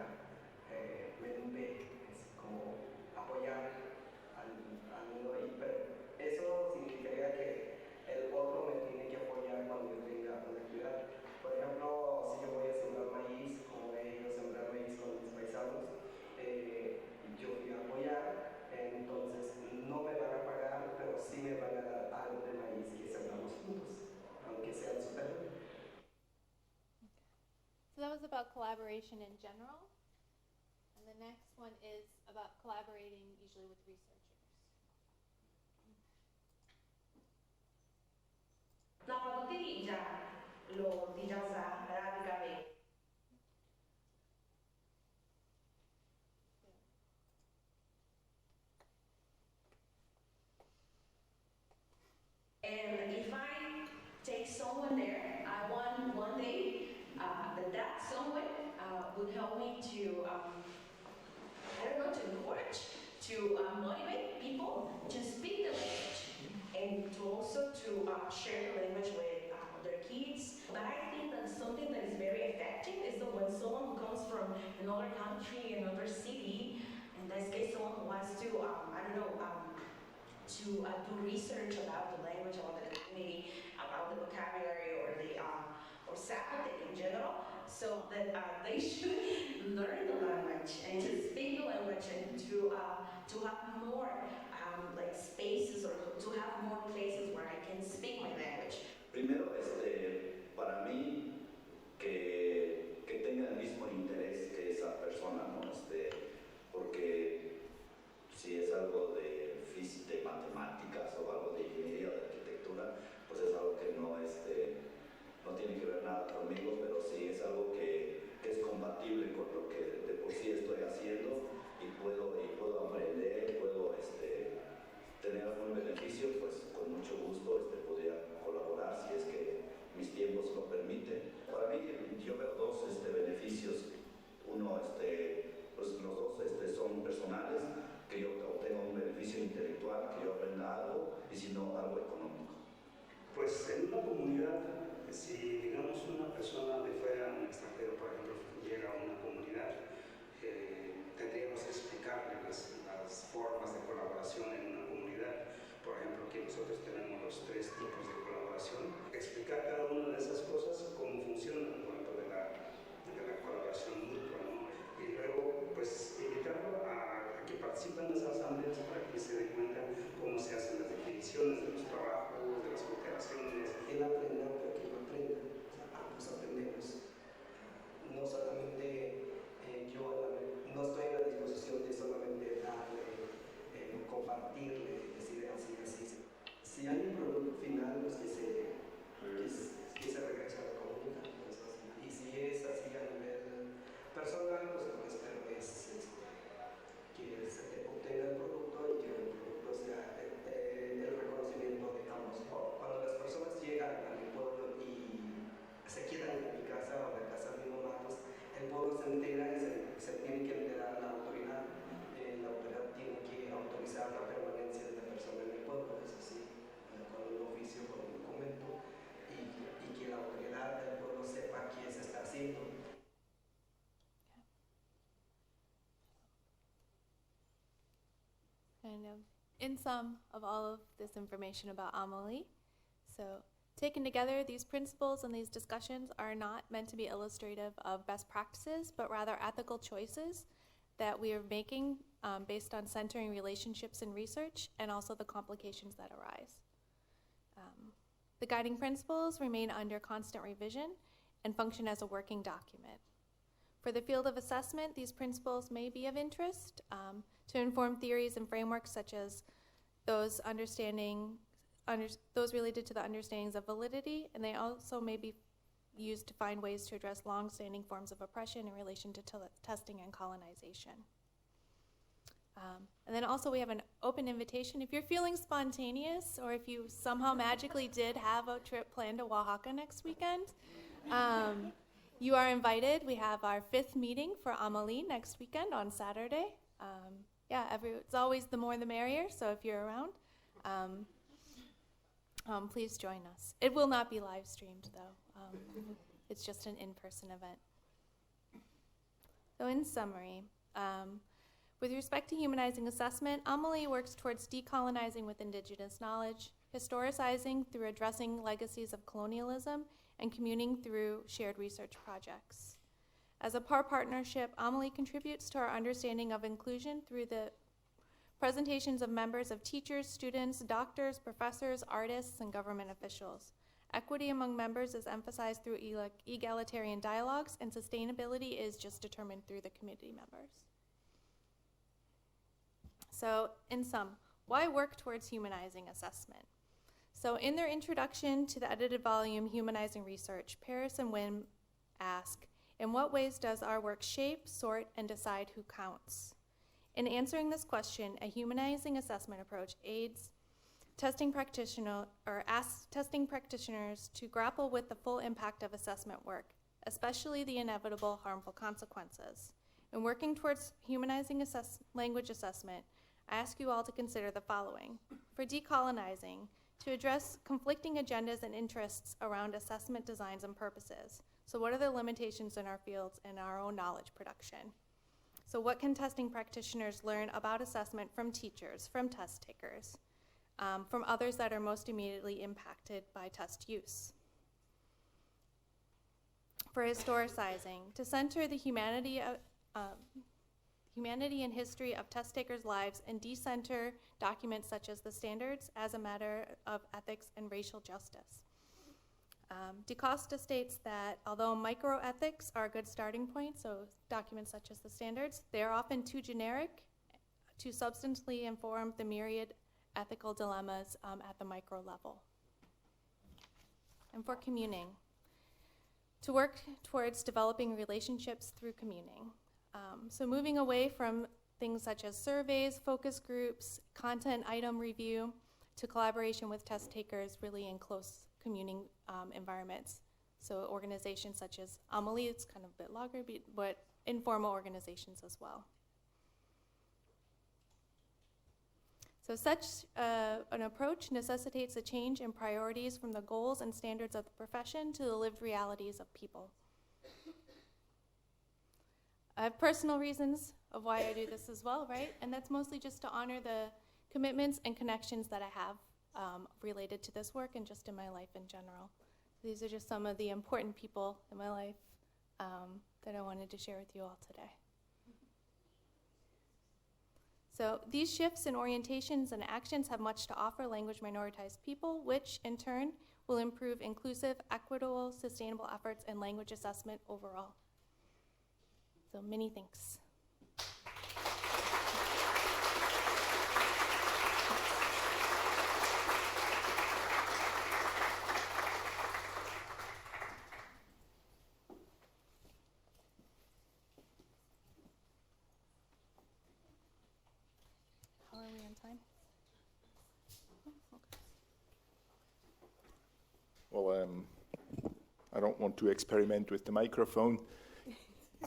merumbe, es como apoyar al uno. Pero eso significaría que el otro me tiene que apoyar cuando yo tenga una actividad. Por ejemplo, si yo voy a sembrar maíz, como ellos sembrar maíz con mis paisanos, yo fui a apoyar, entonces no me van a pagar, pero sí me van a dar algo de maíz que sembramos juntos, aunque sea en su terreno.
So that was about collaboration in general. And the next one is about collaborating usually with researchers.
Napabuti lo dijaza Arabica. And if I take someone there, I want one day that someone would help me to, I don't know, to encourage, to motivate people to speak the language and to also to share the language with their kids. But I think that something that is very effective is that when someone who comes from another country, another city, in this case someone who wants to, I don't know, to do research about the language, about the community, about the vocabulary or the or Zapotec in general, so that they should learn the language and to speak the language and to have more like spaces or to have more places where I can speak my language.
Primero, para mí, que tenga el mismo interés que esa persona, ¿no? Porque si es algo de física, de matemáticas o algo de ingeniería o de arquitectura, pues es algo que no, no tiene que ver nada conmigo, pero sí es algo que es compatible con lo que de por sí estoy haciendo y puedo aprender, puedo tener algún beneficio, pues con mucho gusto podría colaborar si es que mis tiempos lo permiten. Para mí yo veo dos beneficios. Uno, pues los dos son personales, que yo obtenga un beneficio intelectual, que yo aprenda algo y si no, algo económico.
Pues en una comunidad, si digamos una persona de fuera, un extranjero por ejemplo, llega a una comunidad, tendríamos que explicarle las formas de colaboración en una comunidad. Por ejemplo, aquí nosotros tenemos los 3 tipos de colaboración. Explicar cada una de esas cosas, cómo funcionan, por ejemplo, de la colaboración mutua, ¿no? Y luego, pues, invitarlo a que participen en las asambleas para que se den cuenta cómo se hacen las definiciones de los trabajos, de las cooperaciones.
Él aprende para que yo aprenda, o sea, ambos aprendemos. No solamente yo no estoy en la disposición de solamente darle, compartirle, decir así, así. Si hay un producto final, pues que se regresa a la comunidad. Pues, y si es así a nivel personal, pues lo que espero es que se obtenga el producto y que el producto sea el reconocimiento de ambos. Cuando las personas llegan a mi pueblo y se quedan en mi casa o en la casa de mi mamá, pues el pueblo se entera y se tiene que enterar a la autoridad. La autoridad tiene que autorizar la permanencia de la persona en el pueblo, eso sí, con un oficio, con un documento, y que la autoridad del pueblo sepa qué se está haciendo.
Kind of in sum of all of this information about Amelie. So taken together, these principles and these discussions are not meant to be illustrative of best practices, but rather ethical choices that we are making based on centering relationships in research and also the complications that arise. The guiding principles remain under constant revision and function as a working document. For the field of assessment, these principles may be of interest to inform theories and frameworks such as those related to the understandings of validity, and they also may be used to find ways to address long-standing forms of oppression in relation to testing and colonization. And then also we have an open invitation. If you're feeling spontaneous, or if you somehow magically did have a trip planned to Oaxaca next weekend, you are invited. We have our 5th meeting for Amelie next weekend on Saturday. It's always the more the merrier, so if you're around, please join us. It will not be live streamed though. It's just an in-person event. So in summary, with respect to humanizing assessment, Amelie works towards decolonizing with indigenous knowledge, historicizing through addressing legacies of colonialism, and communing through shared research projects. As a partnership, Amelie contributes to our understanding of inclusion through the presentations of members of teachers, students, doctors, professors, artists, and government officials. Equity among members is emphasized through egalitarian dialogues, and sustainability is just determined through the community members. So, in sum, why work towards humanizing assessment? So in their introduction to the edited volume, Humanizing Research, Paris and Wynn ask, in what ways does our work shape, sort, and decide who counts? In answering this question, a humanizing assessment approach aids testing asks testing practitioners to grapple with the full impact of assessment work, especially the inevitable harmful consequences. In working towards humanizing language assessment, I ask you all to consider the following. For decolonizing, to address conflicting agendas and interests around assessment designs and purposes. So what are the limitations in our fields and our own knowledge production? So what can testing practitioners learn about assessment from teachers, from test takers, from others that are most immediately impacted by test use? For historicizing, to center the humanity and history of test takers' lives and decenter documents such as the standards as a matter of ethics and racial justice. DeCosta states that although microethics are a good starting point, so documents such as the standards, they are often too generic to substantially inform the myriad ethical dilemmas at the micro level. And for communing, to work towards developing relationships through communing. So moving away from things such as surveys, focus groups, content item review, to collaboration with test takers really in close communing environments. So organizations such as Amelie, it's kind of a bit longer, but informal organizations as well. So such an approach necessitates a change in priorities from the goals and standards of the profession to the lived realities of people. I have personal reasons of why I do this as well, right? And that's mostly just to honor the commitments and connections that I have related to this work and just in my life in general. These are just some of the important people in my life that I wanted to share with you all today. So these shifts in orientations and actions have much to offer language minoritized people, which in turn will improve inclusive, equitable, sustainable efforts in language assessment overall. So many thanks. How are we on time? Oh, okay.
Well, I don't want to experiment with the microphone.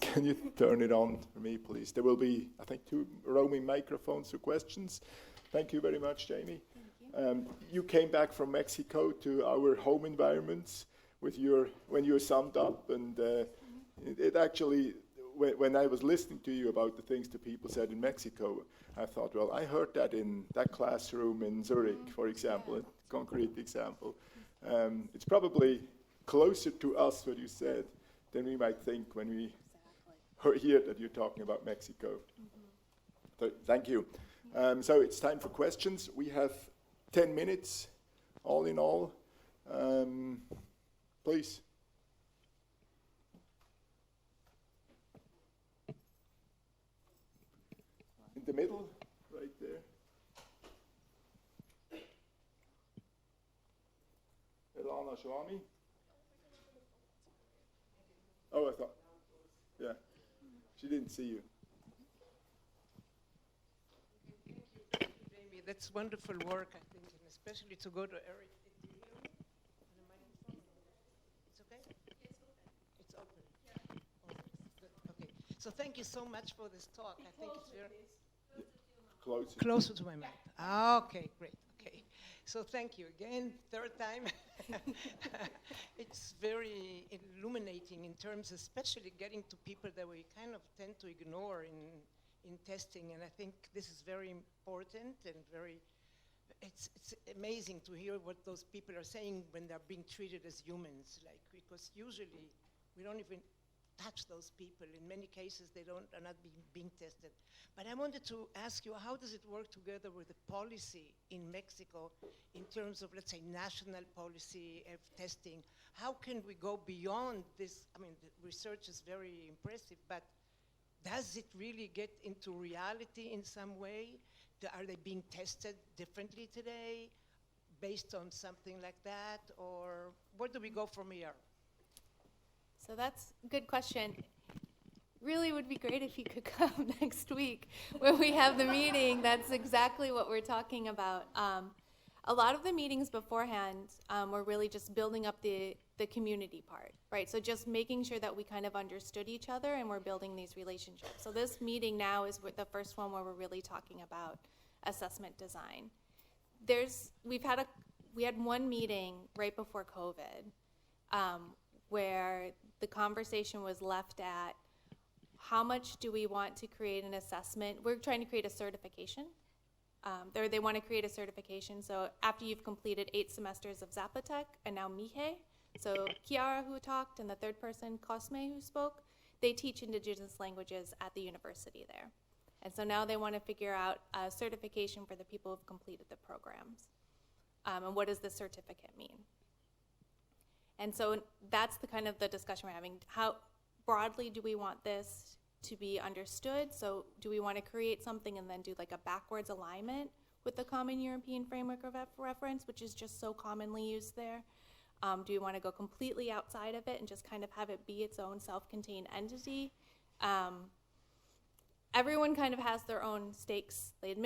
Can you turn it on for me, please? There will be, I think, 2 roaming microphones for questions. Thank you very much, Jamie.
Thank you.
You came back from Mexico to our home environments with when you summed up, and it actually, when I was listening to you about the things that people said in Mexico, I thought, well, I heard that in that classroom in Zurich, for example, a concrete example. It's probably closer to us, what you said, than we might think when we hear that you're talking about Mexico. So, thank you. So it's time for questions. We have 10 minutes, all in all. Please. In the middle, right there. Elana Shawami. Oh, I thought, yeah. She didn't see you.
Thank you, Jamie. That's wonderful work, I think, and especially to go to Eric. Do you hear me? On the microphone? It's okay? It's open. Oh, good. Okay. So thank you so much for this talk. I think it's very closer to my mic. Okay, great. Okay. So thank you again, 3rd time. It's very illuminating in terms, especially getting to people that we kind of tend to ignore in testing, and I think this is very important and it's amazing to hear what those people are saying when they're being treated as humans, because usually we don't even touch those people. In many cases, they are not being tested. But I wanted to ask you, how does it work together with the policy in Mexico in terms of, let's say, national policy of testing? How can we go beyond this? I mean, the research is very impressive, but does it really get into reality in some way? Are they being tested differently today based on something like that, or where do we go from here?
So that's a good question. Really would be great if you could come next week where we have the meeting. That's exactly what we're talking about. A lot of the meetings beforehand were really just building up the community part, right? So just making sure that we kind of understood each other and we're building these relationships. So this meeting now is the first one where we're really talking about assessment design. We had one meeting right before COVID where the conversation was left at how much do we want to create an assessment? We're trying to create a certification. They want to create a certification. So after you've completed 8 semesters of Zapotec and now Mihe, so Kiara who talked and the third person, Cosme, who spoke, they teach indigenous languages at the university there. And so now they want to figure out a certification for the people who've completed the programs. And what does the certificate mean? And so that's the kind of the discussion we're having. How broadly do we want this to be understood? So do we want to create something and then do like a backwards alignment with the Common European Framework of Reference, which is just so commonly used there? Do we want to go completely outside of it and just kind of have it be its own self-contained entity? Everyone kind of has their own stakes. The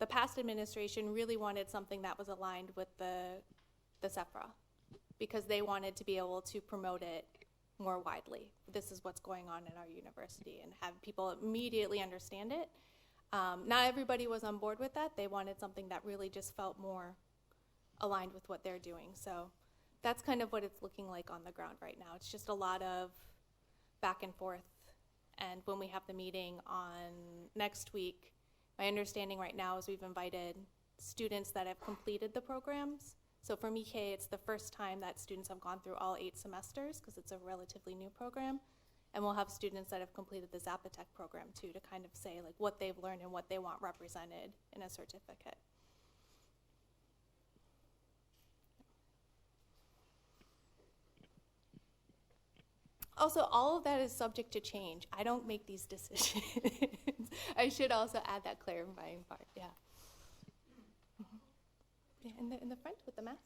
past administration really wanted something that was aligned with the SEFRA because they wanted to be able to promote it more widely. This is what's going on in our university and have people immediately understand it. Not everybody was on board with that. They wanted something that really just felt more aligned with what they're doing. So that's kind of what it's looking like on the ground right now. It's just a lot of back and forth. And when we have the meeting on next week, my understanding right now is we've invited students that have completed the programs. So for Mihe, it's the first time that students have gone through all 8 semesters because it's a relatively new program. And we'll have students that have completed the Zapotec program too to kind of say like what they've learned and what they want represented in a certificate. Also, all of that is subject to change. I don't make these decisions. I should also add that clarifying part, yeah. Yeah, in the front with the mask.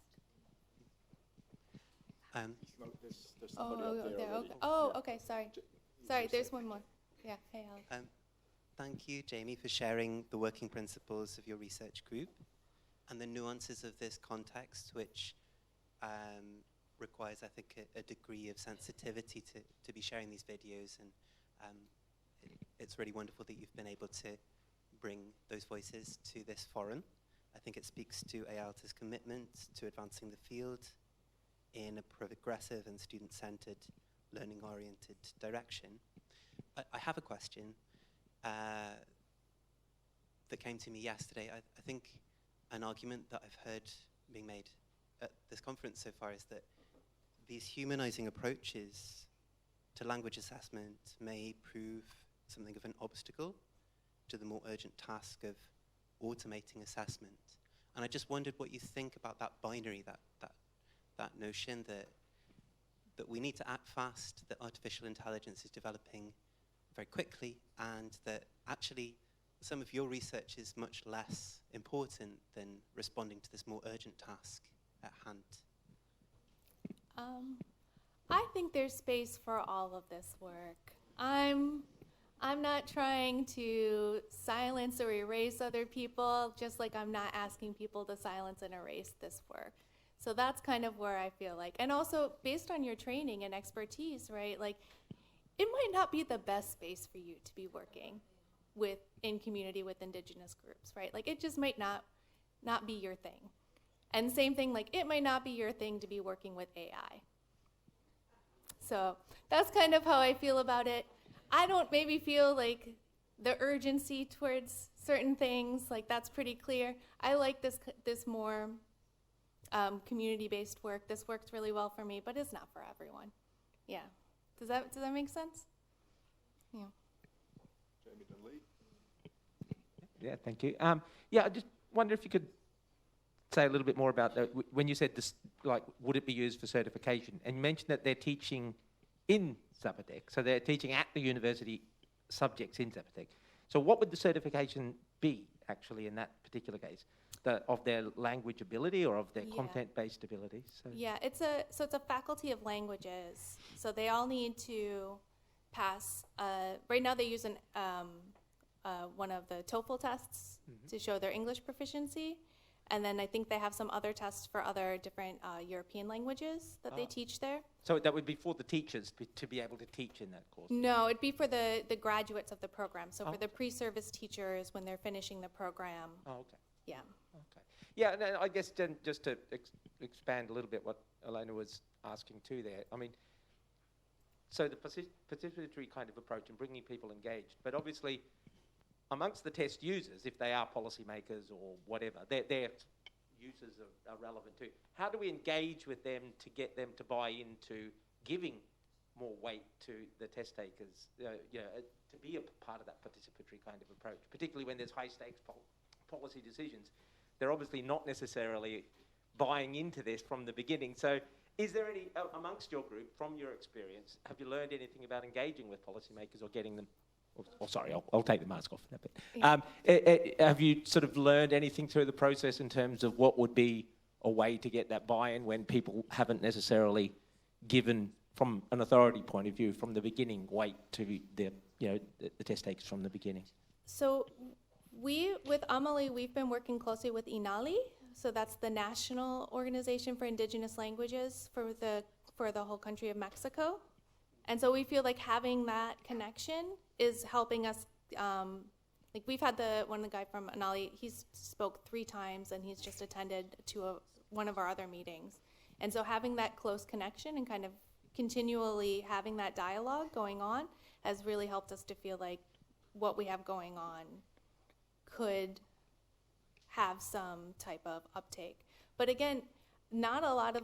There's somebody up there already.
Okay. Oh, okay, sorry. Sorry, there's one more. Yeah, hey, Alex.
Thank you, Jamie, for sharing the working principles of your research group and the nuances of this context, which requires, I think, a degree of sensitivity to be sharing these videos. And it's really wonderful that you've been able to bring those voices to this forum. I think it speaks to EALTA's commitment to advancing the field in a progressive and student-centered, learning-oriented direction. I have a question that came to me yesterday. I think an argument that I've heard being made at this conference so far is that these humanizing approaches to language assessment may prove something of an obstacle to the more urgent task of automating assessment. And I just wondered what you think about that binary, that notion that we need to act fast, that artificial intelligence is developing very quickly, and that actually some of your research is much less important than responding to this more urgent task at hand.
I think there's space for all of this work. I'm not trying to silence or erase other people, just like I'm not asking people to silence and erase this work. So that's kind of where I feel like, and also based on your training and expertise, right? Like, it might not be the best space for you to be working in community with indigenous groups, right? Like, it just might not be your thing. And same thing, like, it might not be your thing to be working with AI. So that's kind of how I feel about it. I don't maybe feel like the urgency towards certain things, like that's pretty clear. I like this more community-based work. This works really well for me, but it's not for everyone. Yeah. Does that make sense? Yeah.
Jamie Dunley.
Yeah, thank you. I just wonder if you could say a little bit more about that. When you said this, like, would it be used for certification? And you mentioned that they're teaching in Zapotec, so they're teaching at the university subjects in Zapotec. So what would the certification be, actually, in that particular case? of their language ability or of their
Yeah.
content-based ability. So
Yeah, it's a faculty of languages. So they all need to pass. Right now, they use one of the TOEFL tests to show their English proficiency, and then I think they have some other tests for other different European languages that they teach there.
So that would be for the teachers to be able to teach in that course?
No, it'd be for the graduates of the program. So
Oh.
for the pre-service teachers when they're finishing the program.
Oh, okay.
Yeah.
Okay. Yeah, and I guess then just to expand a little bit what Elena was asking too there. I mean, so the participatory kind of approach and bringing people engaged, but obviously amongst the test users, if they are policymakers or whatever, their users are relevant too. How do we engage with them to get them to buy into giving more weight to the test takers, to be a part of that participatory kind of approach, particularly when there's high stakes policy decisions? They're obviously not necessarily buying into this from the beginning. So is there any, amongst your group, from your experience, have you learned anything about engaging with policymakers or getting them, sorry, I'll take the mask off in a bit. Have you sort of learned anything through the process in terms of what would be a way to get that buy-in when people haven't necessarily given, from an authority point of view, from the beginning, weight to the test takers from the beginning?
So with Amelie, we've been working closely with INALI. So that's the National Organization for Indigenous Languages for the whole country of Mexico. And so we feel like having that connection is helping us. Like we've had one of the guy from INALI, he's spoke 3 times and he's just attended to one of our other meetings. And so having that close connection and kind of continually having that dialogue going on has really helped us to feel like what we have going on could have some type of uptake. But again, not a lot of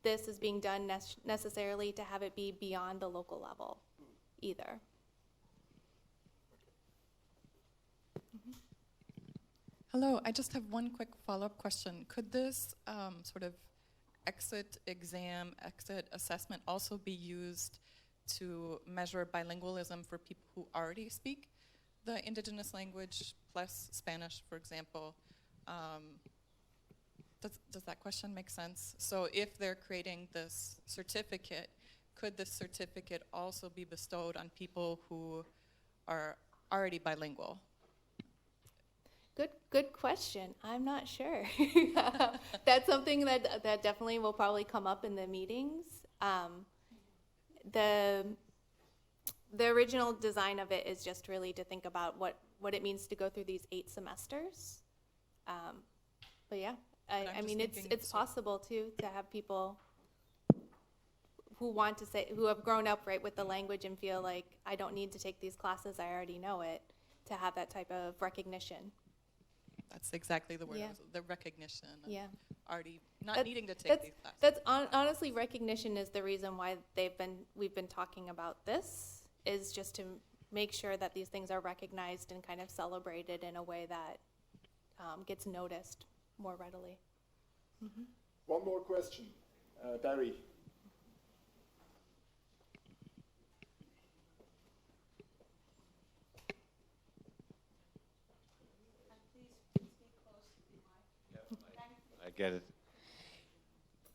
this is being done necessarily to have it be beyond the local level either.
Hello, I just have one quick follow-up question. Could this sort of exit assessment also be used to measure bilingualism for people who already speak the indigenous language plus Spanish, for example? Does that question make sense? So if they're creating this certificate, could this certificate also be bestowed on people who are already bilingual?
Good question. I'm not sure. That's something that definitely will probably come up in the meetings. The original design of it is just really to think about what it means to go through these 8 semesters. But yeah, I mean, it's possible too to have people who have grown up right with the language and feel like I don't need to take these classes, I already know it, to have that type of recognition.
That's exactly the word,
Yeah.
the recognition of
Yeah.
already not needing to take these classes.
That's honestly, recognition is the reason why we've been talking about this, is just to make sure that these things are recognized and kind of celebrated in a way that gets noticed more readily. Mm-hmm.
One more question. Barry.
I get it.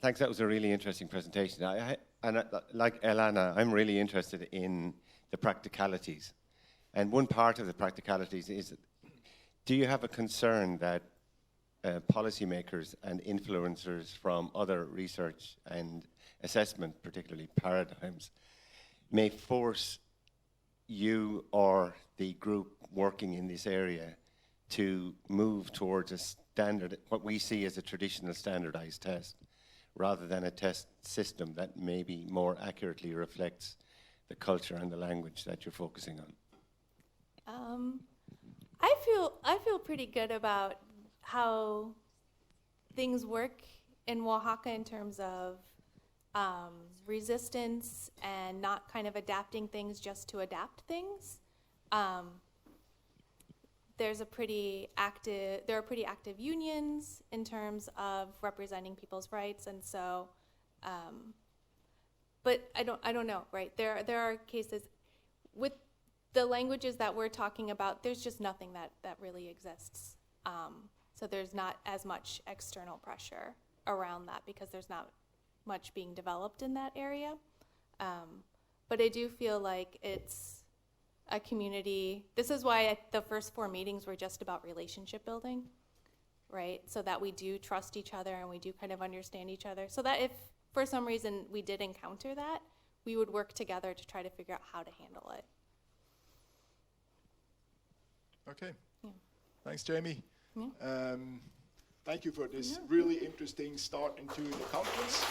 Thanks, that was a really interesting presentation. Like Elana, I'm really interested in the practicalities. And one part of the practicalities is, do you have a concern that policymakers and influencers from other research and assessment, particularly paradigms, may force you or the group working in this area to move towards a standard, what we see as a traditional standardized test, rather than a test system that maybe more accurately reflects the culture and the language that you're focusing on?
I feel pretty good about how things work in Oaxaca in terms of resistance and not kind of adapting things just to adapt things. There are pretty active unions in terms of representing people's rights, and so, but I don't know, right? There are cases with the languages that we're talking about. There's just nothing that really exists. So there's not as much external pressure around that because there's not much being developed in that area. But I do feel like it's a community. This is why the first 4 meetings were just about relationship building, right? So that we do trust each other and we do kind of understand each other. So that if for some reason we did encounter that, we would work together to try to figure out how to handle it.
Okay.
Yeah.
Thanks, Jamie.
Yeah.
Thank you for this really interesting start into the conference.